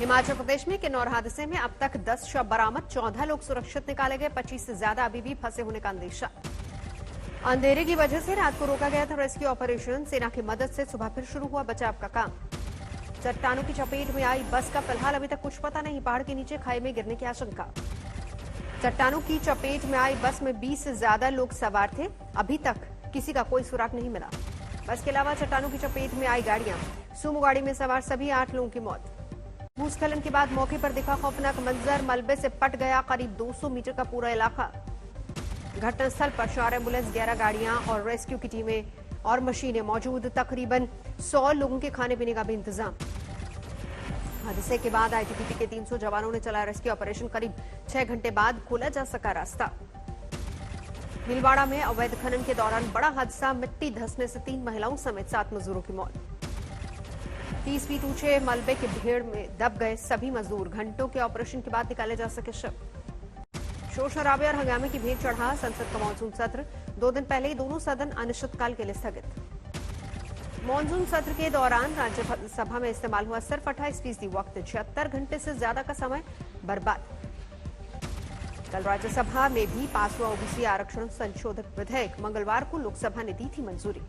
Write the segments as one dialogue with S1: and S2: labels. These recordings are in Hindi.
S1: हिमाचल प्रदेश में किन्नौर हादसे में अब तक 10 शव बरामद, 14 लोग सुरक्षित निकाले गए, 25 से ज्यादा अभी भी फंसे होने का अंदेशा। अंधेरे की वजह से रात को रोका गया था रेस्क्यू ऑपरेशन। सेना की मदद से सुबह फिर शुरू हुआ बचाव का काम। चट्टानों की चपेट में आई बस का फिलहाल अभी तक कुछ पता नहीं, पहाड़ के नीचे खाई में गिरने की आशंका। चट्टानों की चपेट में आई बस में 20 से ज्यादा लोग सवार थे, अभी तक किसी का कोई सुराग नहीं मिला। बस के अलावा चट्टानों की चपेट में आई गाड़ियां, सुमो गाड़ी में सवार सभी 8 लोगों की मौत। भूस्खलन के बाद मौके पर दिखा खौफनाक मंजर, मलबे से पट गया करीब 200 मीटर का पूरा इलाका। घटनास्थल पर 4 एम्बुलेंस, 11 गाड़ियां और रेस्क्यू की टीमें और मशीनें मौजूद। तकरीबन 100 लोगों के खाने पीने का भी इंतजाम। हादसे के बाद आईटीबीपी के 300 जवानों ने चलाया रेस्क्यू ऑपरेशन। करीब 6 घंटे बाद खोला जा सका रास्ता। भीलवाड़ा में अवैध खनन के दौरान बड़ा हादसा, मिट्टी धंसने से 3 महिलाओं समेत 7 मजदूरों की मौत। 30 फीट ऊंचे मलबे के ढेर में दब गए सभी मजदूर, घंटों के ऑपरेशन के बाद निकाले जा सके शव। शोर शराबे और हंगामे की भीड़ चढ़ा संसद का मानसून सत्र। 2 दिन पहले ही दोनों सदन अनिश्चितकाल के लिए स्थगित। मानसून सत्र के दौरान राज्यसभा में इस्तेमाल हुआ सिर्फ 28% वक्त, 76 घंटे से ज्यादा का समय बर्बाद। कल राज्यसभा में भी पास हुआ ओबीसी आरक्षण संशोधित विधेयक, मंगलवार को लोकसभा ने दी थी मंजूरी।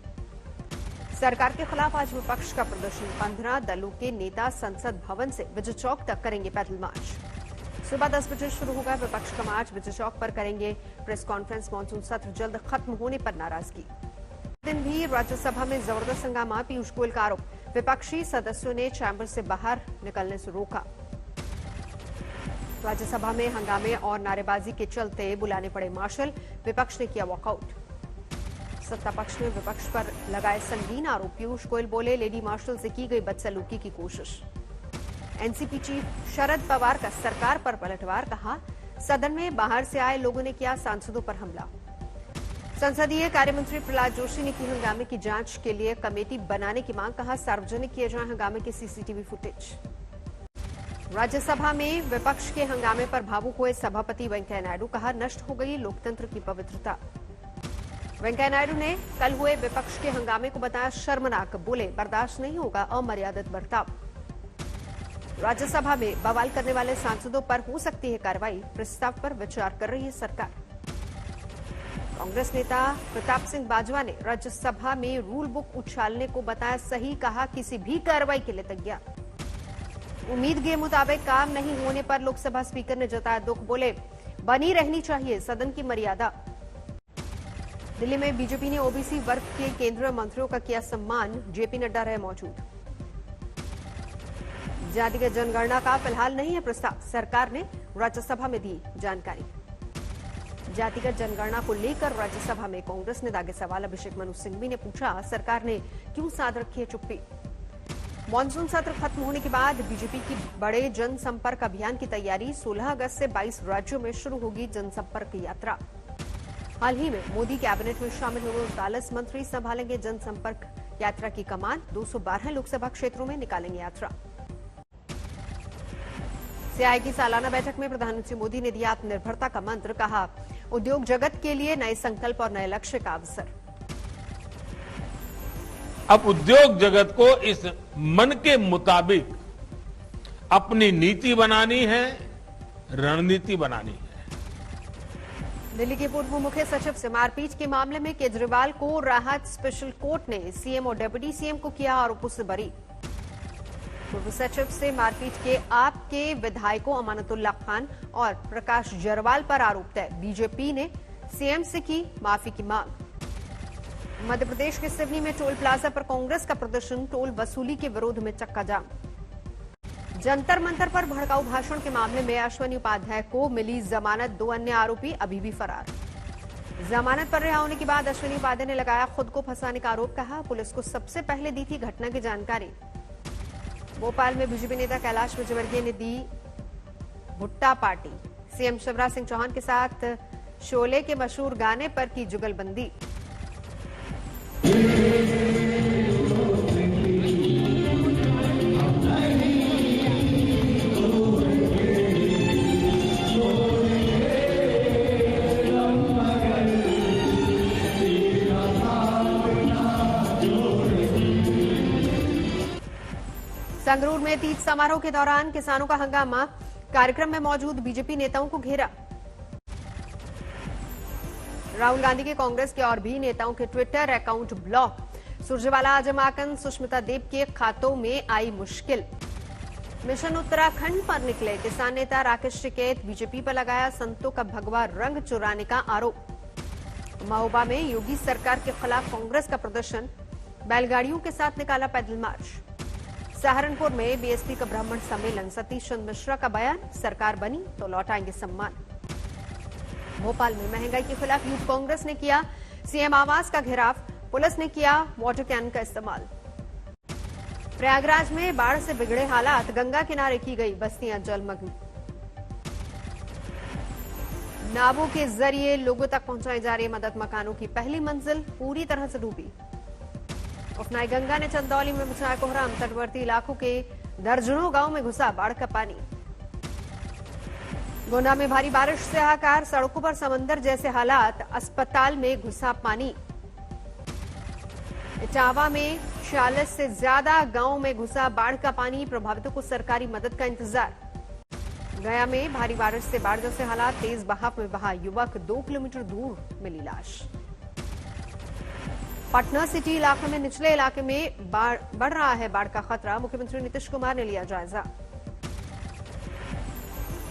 S1: सरकार के खिलाफ आज विपक्ष का प्रदर्शन, 15 दलों के नेता संसद भवन से विजय चौक तक करेंगे पैदल मार्च। सुबह 10 बजे शुरू होगा विपक्ष का मार्च, विजय चौक पर करेंगे प्रेस कॉन्फ्रेंस। मानसून सत्र जल्द खत्म होने पर नाराजगी। दिन भी राज्यसभा में जबरदस्त हंगामा, पीयूष गोयल का आरोप, विपक्षी सदस्यों ने चैम्बर से बाहर निकलने से रोका। राज्यसभा में हंगामे और नारेबाजी के चलते बुलाने पड़े मार्शल, विपक्ष ने किया वॉकआउट। सत्ता पक्ष ने विपक्ष पर लगाए संगीन आरोप, पीयूष गोयल बोले लेडी मार्शल से की गई बदसलूकी की कोशिश। एनसीपी चीफ शरद पवार का सरकार पर पलटवार, कहा सदन में बाहर से आए लोगों ने किया सांसदों पर हमला। संसदीय कार्यमंत्री प्रहलाद जोशी ने की हंगामे की जांच के लिए कमेटी बनाने की मांग, कहा सार्वजनिक किए जाए हंगामे के सीसीटीवी फुटेज। राज्यसभा में विपक्ष के हंगामे पर भावुक हुए सभापति वेंकैया नायडू, कहा नष्ट हो गई लोकतंत्र की पवित्रता। वेंकैया नायडू ने कल हुए विपक्ष के हंगामे को बताया शर्मनाक, बोले बर्दाश्त नहीं होगा अमर्यादित बर्ताव। राज्यसभा में बवाल करने वाले सांसदों पर हो सकती है कार्रवाई, प्रस्ताव पर विचार कर रही है सरकार। कांग्रेस नेता प्रताप सिंह बाजवा ने राज्यसभा में रूल बुक उछालने को बताया सही, कहा किसी भी कार्रवाई के लिए तैयार। उम्मीद के मुताबिक काम नहीं होने पर लोकसभा स्पीकर ने जताया दुख, बोले बनी रहनी चाहिए सदन की मर्यादा। दिल्ली में बीजेपी ने ओबीसी वर्ग के केंद्रीय मंत्रियों का किया सम्मान, जेपी नड्डा रहे मौजूद। जातिगत जनगणना का फिलहाल नहीं है प्रस्ताव, सरकार ने राज्यसभा में दी जानकारी। जातिगत जनगणना को लेकर राज्यसभा में कांग्रेस ने दागे सवाल, अभिषेक मनु सिंघवी ने पूछा सरकार ने क्यों साध रखी है चुप्पी। मानसून सत्र खत्म होने के बाद बीजेपी की बड़े जनसंपर्क अभियान की तैयारी, 16 अगस्त से 22 राज्यों में शुरू होगी जनसंपर्क यात्रा। हाल ही में मोदी कैबिनेट में शामिल हुए 39 मंत्री संभालेंगे जनसंपर्क यात्रा की कमान, 212 लोकसभा क्षेत्रों में निकालेंगे यात्रा। सीआई की सालाना बैठक में प्रधानमंत्री मोदी ने दिया आत्मनिर्भरता का मंत्र, कहा उद्योग जगत के लिए नए संकल्प और नए लक्ष्य का अवसर।
S2: अब उद्योग जगत को इस मन के मुताबिक अपनी नीति बनानी है, रणनीति बनानी है।
S1: दिल्ली के पूर्व मुख्य सचिव से मारपीट के मामले में केजरीवाल को राहत, स्पेशल कोर्ट ने सीएम और डिप्टी सीएम को किया आरोपों से बरी। पूर्व सचिव से मारपीट के आप के विधायकों अमानतुल्लाह खान और प्रकाश जरवाल पर आरोप तय, बीजेपी ने सीएम से की माफी की मांग। मध्य प्रदेश के सिवनी में टोल प्लाजा पर कांग्रेस का प्रदर्शन, टोल वसूली के विरोध में चक्का जाम। जंतर मंतर पर भड़काऊ भाषण के मामले में अश्विनी उपाध्याय को मिली जमानत, 2 अन्य आरोपी अभी भी फरार। जमानत पर रिहा होने के बाद अश्विनी उपाध्याय ने लगाया खुद को फंसाने का आरोप, कहा पुलिस को सबसे पहले दी थी घटना की जानकारी। भोपाल में बीजेपी नेता कैलाश विजयवर्गीय ने दी भुट्टा पार्टी, सीएम शिवराज सिंह चौहान के साथ शोले के मशहूर गाने पर की जुगलबंदी। संगरूर में तीज समारोह के दौरान किसानों का हंगामा, कार्यक्रम में मौजूद बीजेपी नेताओं को घेरा। राहुल गांधी के कांग्रेस के और भी नेताओं के ट्विटर अकाउंट ब्लॉक। सुरजेवाला आजम आकन सुष्मिता देव के खातों में आई मुश्किल। मिशन उत्तराखंड पर निकले किसान नेता राकेश टिकैत, बीजेपी पर लगाया संतों का भगवा रंग चुराने का आरोप। महोबा में योगी सरकार के खिलाफ कांग्रेस का प्रदर्शन, बैलगाड़ियों के साथ निकाला पैदल मार्च। सहारनपुर में बीएसपी का ब्राह्मण सम्मेलन, सतीश चंद्र मिश्रा का बयान, सरकार बनी तो लौटाएंगे सम्मान। भोपाल में महंगाई के खिलाफ यूथ कांग्रेस ने किया सीएम आवास का घेराव, पुलिस ने किया वाटर कैन का इस्तेमाल। प्रयागराज में बाढ़ से बिगड़े हालात, गंगा किनारे की गई बस्तियां जलमग्न। नावों के जरिए लोगों तक पहुंचाई जा रही मदद, मकानों की पहली मंजिल पूरी तरह से डूबी। उफनाई गंगा ने चंदौली में मचाया कोहराम, तटवर्ती इलाकों के दर्जनों गांव में घुसा बाढ़ का पानी। गोंडा में भारी बारिश से हाहाकार, सड़कों पर समंदर जैसे हालात, अस्पताल में घुसा पानी। इटावा में 46 से ज्यादा गांव में घुसा बाढ़ का पानी, प्रभावितों को सरकारी मदद का इंतजार। गया में भारी बारिश से बाढ़ जैसे हालात, तेज बहाव में बहा युवक, 2 किलोमीटर दूर मिली लाश। पटना सिटी इलाके में निचले इलाके में बढ़ रहा है बाढ़ का खतरा, मुख्यमंत्री नीतीश कुमार ने लिया जायजा।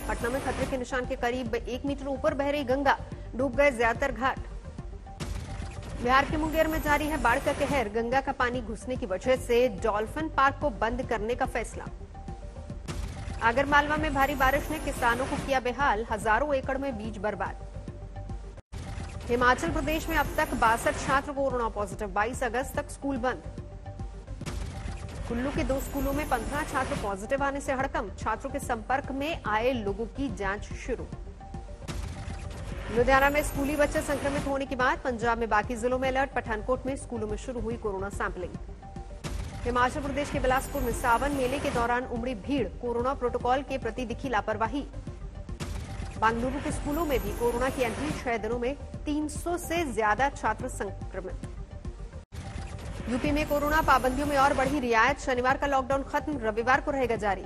S1: पटना में खतरे के निशान के करीब 1 मीटर ऊपर बह रही गंगा, डूब गए ज्यादातर घाट। बिहार के मुंगेर में जारी है बाढ़ का कहर, गंगा का पानी घुसने की वजह से डॉल्फिन पार्क को बंद करने का फैसला। आगरमालवा में भारी बारिश ने किसानों को किया बेहाल, हजारों एकड़ में बीज बर्बाद। हिमाचल प्रदेश में अब तक 62 छात्र कोरोना पॉजिटिव, 22 अगस्त तक स्कूल बंद। कुल्लू के 2 स्कूलों में 15 छात्र पॉजिटिव आने से हड़कंप, छात्रों के संपर्क में आए लोगों की जांच शुरू। लुधियाना में स्कूली बच्चे संक्रमित होने के बाद पंजाब में बाकी जिलों में अलर्ट, पठानकोट में स्कूलों में शुरू हुई कोरोना सैंपलिंग। हिमाचल प्रदेश के बिलासपुर में सावन मेले के दौरान उमड़ी भीड़, कोरोना प्रोटोकॉल के प्रति दिखी लापरवाही। बेंगलुरु के स्कूलों में भी कोरोना की एंट्री, 6 दिनों में 300 से ज्यादा छात्र संक्रमित। यूपी में कोरोना पाबंदियों में और बढ़ी रियायत, शनिवार का लॉकडाउन खत्म, रविवार को रहेगा जारी।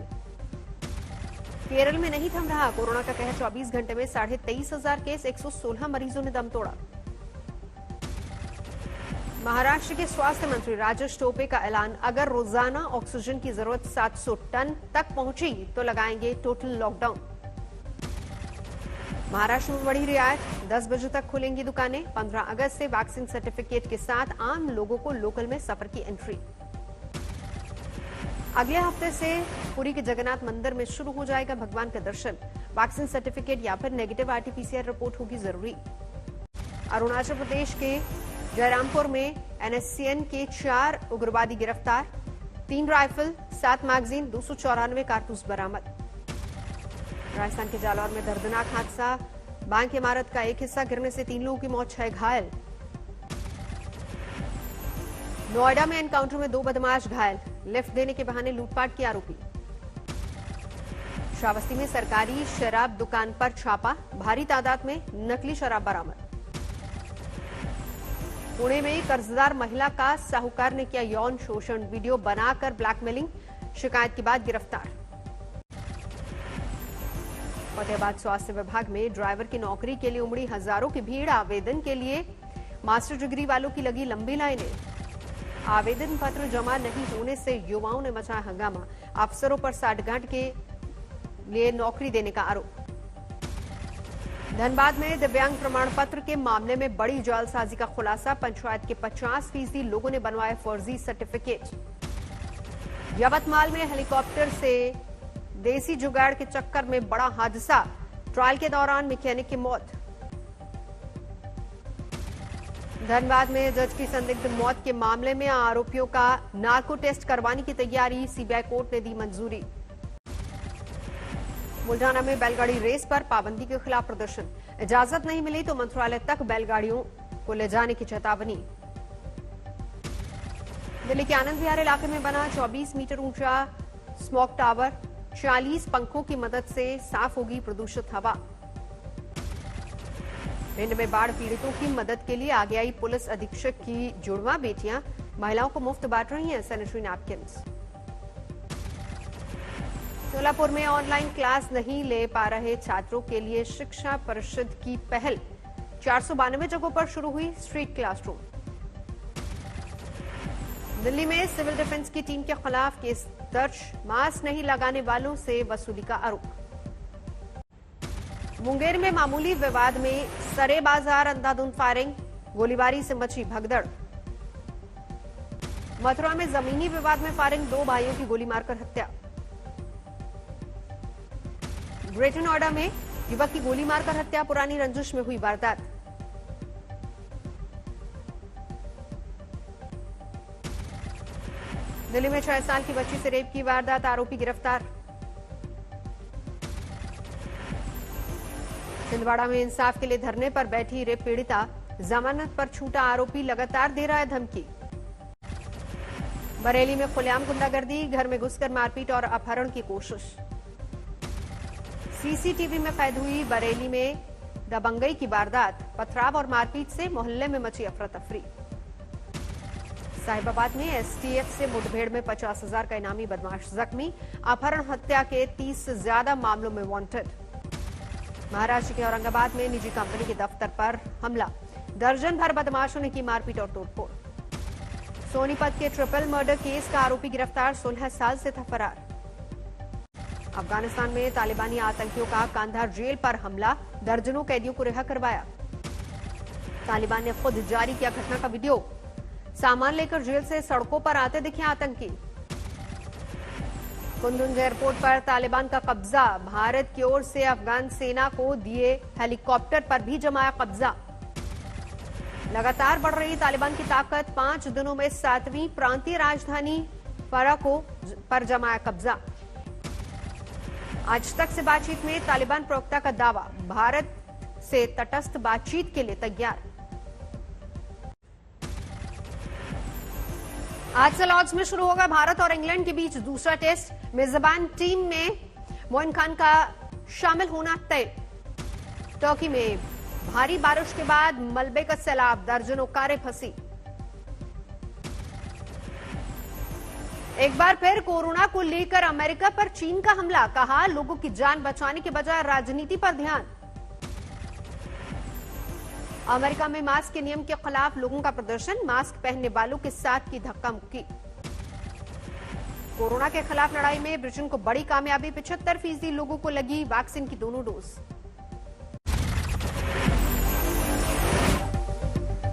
S1: केरल में नहीं थम रहा कोरोना का कहर, 24 घंटे में 23,500 केस, 116 मरीजों ने दम तोड़ा। महाराष्ट्र के स्वास्थ्य मंत्री राजेश टोपे का ऐलान, अगर रोजाना ऑक्सीजन की जरूरत 700 टन तक पहुंची तो लगाएंगे टोटल लॉकडाउन। महाराष्ट्र में बढ़ी रियायत, 10 बजे तक खुलेंगी दुकानें, 15 अगस्त से वैक्सीन सर्टिफिकेट के साथ आम लोगों को लोकल में सफर की एंट्री। अगले हफ्ते से पुरी के जगन्नाथ मंदिर में शुरू हो जाएगा भगवान का दर्शन, वैक्सीन सर्टिफिकेट या फिर नेगेटिव आरटीपीसीआर रिपोर्ट होगी जरूरी। अरुणाचल प्रदेश के जयरामपुर में एनएससीएन के 4 उग्रवादी गिरफ्तार, 3 राइफल, 7 मैगजीन, 294 कारतूस बरामद। राजस्थान के जालौर में दर्दनाक हादसा, बैंक इमारत का एक हिस्सा गिरने से 3 लोगों की मौत, 6 घायल। नोएडा में एनकाउंटर में 2 बदमाश घायल, लिफ्ट देने के बहाने लूटपाट के आरोपी। श्रावस्ती में सरकारी शराब दुकान पर छापा, भारी तादाद में नकली शराब बरामद। पुणे में कर्जदार महिला का साहूकार ने किया यौन शोषण, वीडियो बनाकर ब्लैकमेलिंग, शिकायत के बाद गिरफ्तार। फतेहाबाद स्वास्थ्य विभाग में ड्राइवर की नौकरी के लिए उमड़ी हजारों की भीड़, आवेदन के लिए मास्टर डिग्री वालों की लगी लंबी लाइनें। आवेदन पत्र जमा नहीं होने से युवाओं ने मचाया हंगामा, अफसरों पर साठगांठ के लिए नौकरी देने का आरोप। धनबाद में दिव्यांग प्रमाण पत्र के मामले में बड़ी जालसाजी का खुलासा, पंचायत के 50% लोगों ने बनवाए फर्जी सर्टिफिकेट। यवतमाल में हेलीकॉप्टर से देसी जुगाड़ के चक्कर में बड़ा हादसा, ट्रायल के दौरान मैकेनिक की मौत। धनबाद में जज की संदिग्ध मौत के मामले में आरोपियों का नार्को टेस्ट करवाने की तैयारी, सीबीआई कोर्ट ने दी मंजूरी। बुल्ढाना में बैलगाड़ी रेस पर पाबंदी के खिलाफ प्रदर्शन, इजाजत नहीं मिली तो मंत्रालय तक बैलगाड़ियों को ले जाने की चेतावनी। दिल्ली के आनंद विहार इलाके में बना 24 मीटर ऊंचा स्मॉग टावर, 40 पंखों की मदद से साफ होगी प्रदूषित हवा। भिंड में बाढ़ पीड़ितों की मदद के लिए आगे आई पुलिस अधीक्षक की जुड़वा बेटियां, महिलाओं को मुफ्त बांट रही हैं सैनिटरी नैपकिन्स। सोलापुर में ऑनलाइन क्लास नहीं ले पा रहे छात्रों के लिए शिक्षा परिषद की पहल। 492 जगहों पर शुरू हुई स्ट्रीट क्लासरूम। दिल्ली में सिविल डिफेंस की टीम के खिलाफ केस दर्ज, मास्क नहीं लगाने वालों से वसूली का आरोप। मुंगेर में मामूली विवाद में सरे बाजार अंधाधुंध फायरिंग, गोलीबारी से मची भगदड़। मथुरा में जमीनी विवाद में फायरिंग, 2 भाइयों की गोली मारकर हत्या। ग्रेटर नोएडा में युवक की गोली मारकर हत्या, पुरानी रंजिश में हुई वारदात। दिल्ली में 6 साल की बच्ची से रेप की वारदात, आरोपी गिरफ्तार। छिंदवाड़ा में इंसाफ के लिए धरने पर बैठी रेप पीड़िता, जमानत पर छूटा आरोपी लगातार दे रहा है धमकी। बरेली में खुलेआम गुंडागर्दी, घर में घुसकर मारपीट और अपहरण की कोशिश। सीसीटीवी में कैद हुई बरेली में दबंगई की वारदात, पथराव और मारपीट से मोहल्ले में मची अफरा तफरी। साहिबाबाद में एसटीएफ से मुठभेड़ में 50,000 का इनामी बदमाश जख्मी, अपहरण हत्या के 30 से ज्यादा मामलों में वांटेड। महाराष्ट्र के औरंगाबाद में निजी कंपनी के दफ्तर पर हमला, दर्जन भर बदमाशों ने की मारपीट और तोड़फोड़। सोनीपत के ट्रिपल मर्डर केस का आरोपी गिरफ्तार, 16 साल से था फरार। अफगानिस्तान में तालिबानी आतंकियों का कांधार जेल पर हमला, दर्जनों कैदियों को रिहा करवाया। तालिबान ने खुद जारी किया घटना का वीडियो, सामान लेकर जेल से सड़कों पर आते दिखे आतंकी। कुंदुज एयरपोर्ट पर तालिबान का कब्जा, भारत की ओर से अफगान सेना को दिए हेलीकॉप्टर पर भी जमाया कब्जा। लगातार बढ़ रही तालिबान की ताकत, 5 दिनों में 7वीं प्रांतीय राजधानी फराको पर जमाया कब्जा। आज तक से बातचीत में तालिबान प्रवक्ता का दावा, भारत से तटस्थ बातचीत के लिए तैयार। आज से लॉर्ड्स में शुरू होगा भारत और इंग्लैंड के बीच दूसरा टेस्ट। मेजबान टीम में मोइन खान का शामिल होना तय। टर्की में भारी बारिश के बाद मलबे का सैलाब, दर्जनों कारें फंसी। एक बार फिर कोरोना को लेकर अमेरिका पर चीन का हमला, कहा लोगों की जान बचाने के बजाय राजनीति पर ध्यान। अमेरिका में मास्क के नियम के खिलाफ लोगों का प्रदर्शन, मास्क पहनने वालों के साथ की धक्का मुक्की। कोरोना के खिलाफ लड़ाई में ब्रिटेन को बड़ी कामयाबी, 75% लोगों को लगी वैक्सीन की दोनों डोज।